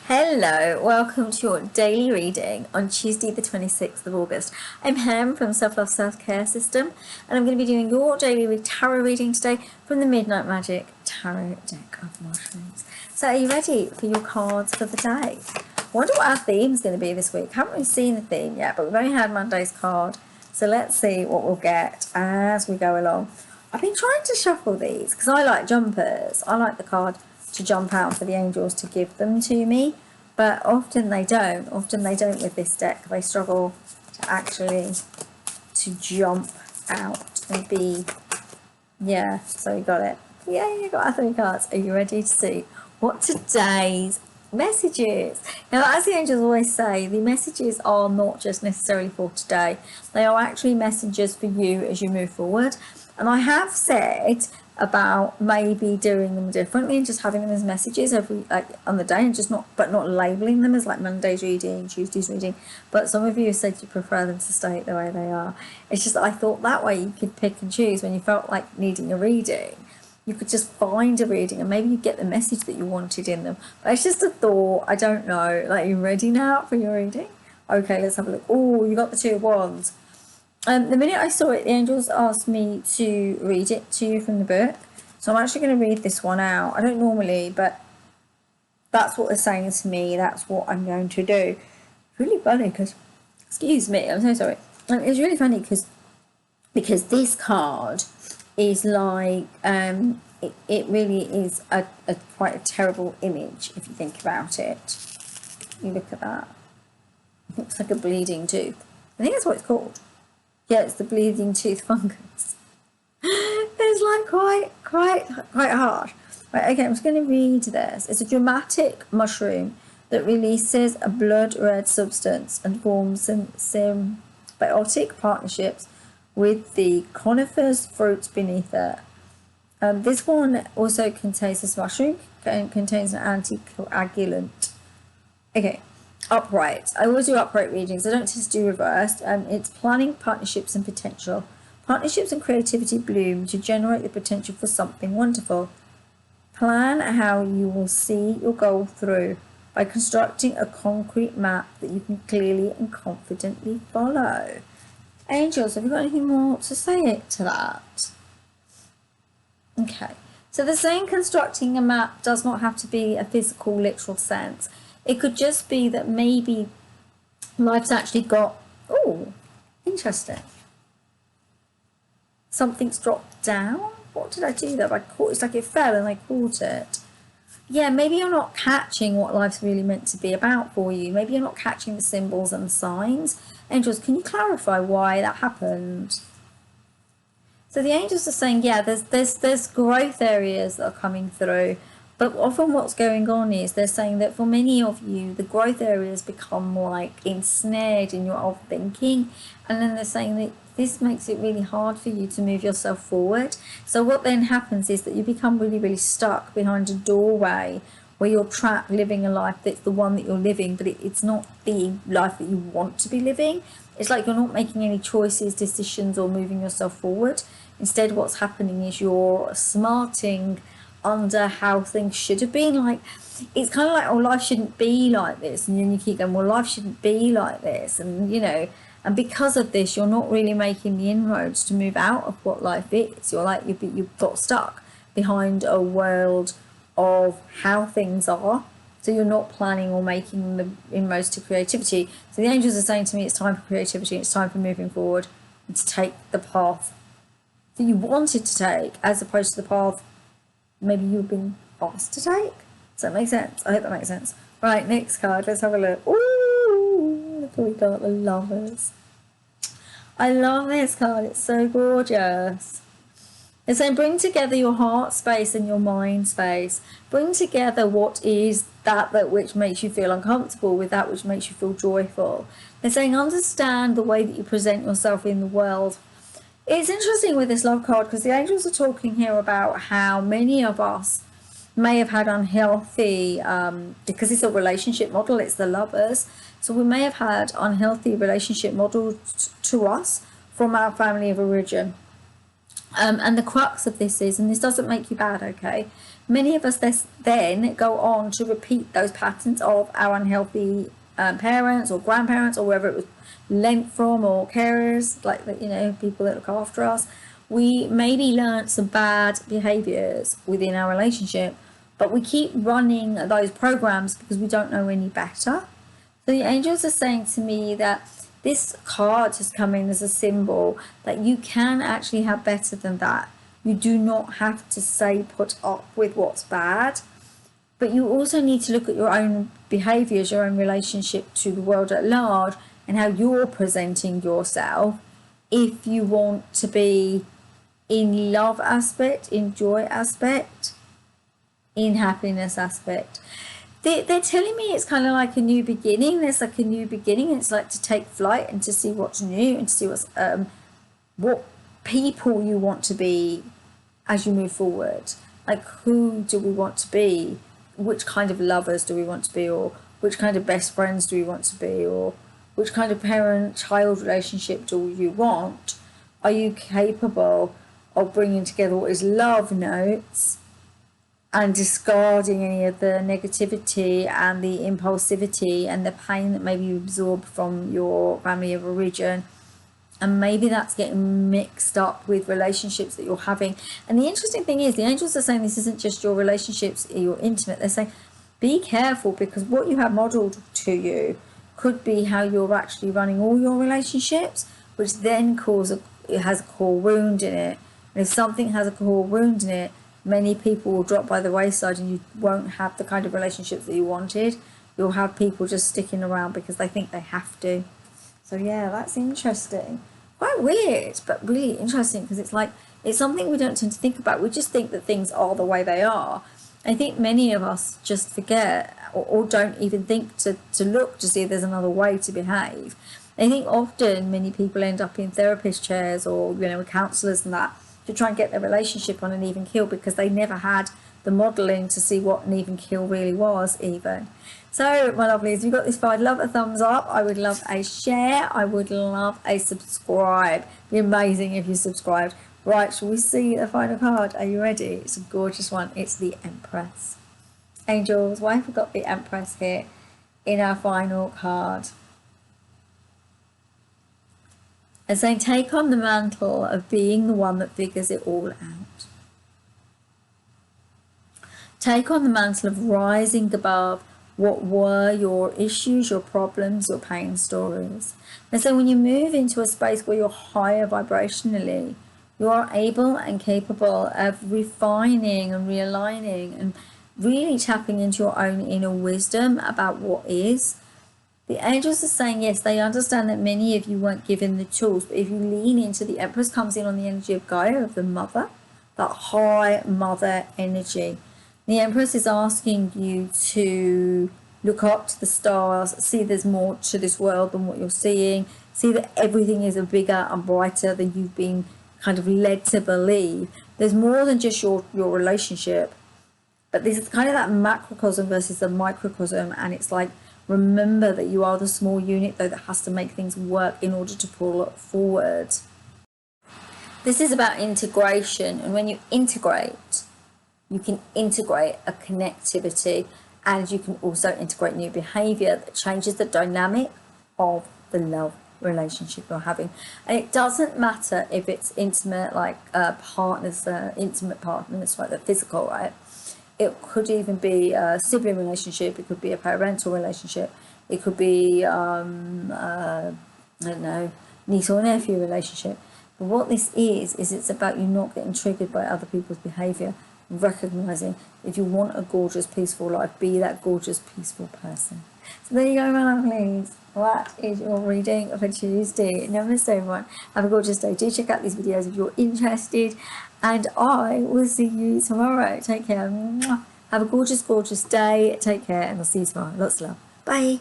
Hello, welcome to your daily reading on Tuesday the 26th of August. I'm Hem from Self Love Self Care System, and I'm going to be doing your daily tarot reading today from the Midnight Magic Tarot deck of mushrooms. So are you ready for your cards for the day? I wonder what our theme's going to be this week. I haven't really seen the theme yet, but we've only had Monday's card, so let's see what we'll get as we go along. I've been trying to shuffle these because I like jumpers. I like the card to jump out for the angels to give them to me, but often they don't with this deck. They struggle to actually jump out and be, yeah, so we got it. Yeah, you got our 3 cards. Are you ready to see what today's messages? Now, as the angels always say, the messages are not just necessarily for today. They are actually messages for you as you move forward. And I have said about maybe doing them differently and just having them as messages every on the day, and just not labeling them as like Monday's reading, Tuesday's reading. But some of you said you prefer them to stay the way they are. It's just I thought that way you could pick and choose when you felt like needing a reading. You could just find a reading and maybe you get the message that you wanted in them. But it's just a thought. I don't know. Like, are you ready now for your reading? Okay, let's have a look. Oh, you got the 2 of Wands. The minute I saw it, the angels asked me to read it to you from the book. So I'm actually going to read this one out. I don't normally, but that's what they're saying to me. That's what I'm going to do. It's really funny because, excuse me, I'm so sorry. It's really funny because this card is like, it really is a quite a terrible image if you think about it. You look at that. It looks like a bleeding tooth. I think that's what it's called. Yeah, it's the bleeding tooth fungus. It's like quite hard. Right, okay, I'm just going to read this. It's a dramatic mushroom that releases a blood red substance and forms symbiotic partnerships with the coniferous fruits beneath it. This one also contains this mushroom and contains an anticoagulant. Okay. Upright. I always do upright readings. I don't just do reversed. It's planning, partnerships and potential. Partnerships and creativity bloom to generate the potential for something wonderful. Plan how you will see your goal through by constructing a concrete map that you can clearly and confidently follow. Angels, have you got anything more to say to that? Okay. So they're saying constructing a map does not have to be a physical, literal sense. It could just be that maybe life's actually got, oh, interesting. Something's dropped down. What did I do there? It's like it fell and I caught it. Yeah, maybe you're not catching what life's really meant to be about for you. Maybe you're not catching the symbols and the signs. Angels, can you clarify why that happened? So the angels are saying, yeah, there's growth areas that are coming through. But often what's going on is they're saying that for many of you, the growth areas become like ensnared in your old thinking. And then they're saying that this makes it really hard for you to move yourself forward. So what then happens is that you become really, really stuck behind a doorway where you're trapped living a life that's the one that you're living, but it's not the life that you want to be living. It's like you're not making any choices, decisions, or moving yourself forward. Instead, what's happening is you're smarting under how things should have been. Like, it's kind of like, oh, life shouldn't be like this, and then you keep going, well, life shouldn't be like this, and and because of this you're not really making the inroads to move out of what life is. You're like, you've got stuck behind a world of how things are, so you're not planning or making the inroads to creativity. So the angels are saying to me, it's time for creativity, it's time for moving forward and to take the path that you wanted to take, as opposed to the path maybe you've been asked to take. Does that make sense? I hope that makes sense. Right, next card. Let's have a look. Ooh, look what we got. The Lovers. I love this card. It's so gorgeous. It's saying bring together your heart space and your mind space. Bring together what is that which makes you feel uncomfortable with that which makes you feel joyful. They're saying understand the way that you present yourself in the world. It's interesting with this love card because the angels are talking here about how many of us may have had unhealthy, because it's a relationship model, it's the Lovers. So we may have had unhealthy relationship models to us from our family of origin. And the crux of this is, and this doesn't make you bad, okay, Many of us then go on to repeat those patterns of our unhealthy parents or grandparents, or wherever it was lent from, or carers, like, you know, people that look after us. We maybe learned some bad behaviors within our relationship, but we keep running those programs because we don't know any better. So the angels are saying to me that this card has come in as a symbol that you can actually have better than that. You do not have to say put up with what's bad, but you also need to look at your own behaviours, your own relationship to the world at large, and how you're presenting yourself if you want to be in love aspect, in joy aspect, in happiness aspect. They're telling me it's kind of like a new beginning. There's like a new beginning. It's like to take flight and to see what's new and to see what people you want to be as you move forward. Like, who do we want to be? Which kind of lovers do we want to be? Or which kind of best friends do we want to be? Or which kind of parent-child relationship do you want? Are you capable of bringing together what is love notes and discarding any of the negativity and the impulsivity and the pain that maybe you absorb from your family of origin? And maybe that's getting mixed up with relationships that you're having. And the interesting thing is, the angels are saying this isn't just your relationships, your intimate. They're saying, be careful, because what you have modelled to you could be how you're actually running all your relationships, which then it has a core wound in it. And if something has a core wound in it, many people will drop by the wayside and you won't have the kind of relationships that you wanted. You'll have people just sticking around because they think they have to. So yeah, that's interesting. Quite weird, but really interesting, because it's something we don't tend to think about. We just think that things are the way they are. I think many of us just forget or don't even think to look to see if there's another way to behave. I think often many people end up in therapist chairs or, you know, with counsellors and that, to try and get their relationship on an even keel, because they never had the modelling to see what an even keel really was even. So, my lovelies, if you got this far, I'd love a thumbs up. I would love a share. I would love a subscribe. It'd be amazing if you subscribed. Right, shall we see the final card? Are you ready? It's a gorgeous one. It's the Empress. Angels, why have we got the Empress here in our final card? And saying, take on the mantle of being the one that figures it all out. Take on the mantle of rising above what were your issues, your problems, your pain stories. And so when you move into a space where you're higher vibrationally, you are able and capable of refining and realigning and really tapping into your own inner wisdom about what is. The angels are saying, yes, they understand that many of you weren't given the tools, but if you lean into, the Empress comes in on the energy of Gaia, of the mother, that high mother energy. The Empress is asking you to look up to the stars, see there's more to this world than what you're seeing, see that everything is bigger and brighter than you've been kind of led to believe. There's more than just your relationship, but this is kind of that macrocosm versus the microcosm, and it's like, remember that you are the small unit, though, that has to make things work in order to pull it forward. This is about integration, and when you integrate, you can integrate a connectivity, and you can also integrate new behaviour that changes the dynamic of the love relationship you're having. And it doesn't matter if it's intimate, like partners, intimate partners, like the physical, right? It could even be a sibling relationship. It could be a parental relationship. It could be, I don't know, niece or nephew relationship. But what this is it's about you not getting triggered by other people's behaviour, recognising if you want a gorgeous, peaceful life, be that gorgeous, peaceful person. So there you go, my lovelies. That is your reading for Tuesday. Namaste, everyone. Have a gorgeous day. Do check out these videos if you're interested. And I will see you tomorrow. Take care. Have a gorgeous, gorgeous day. Take care, and I'll see you tomorrow. Lots of love. Bye.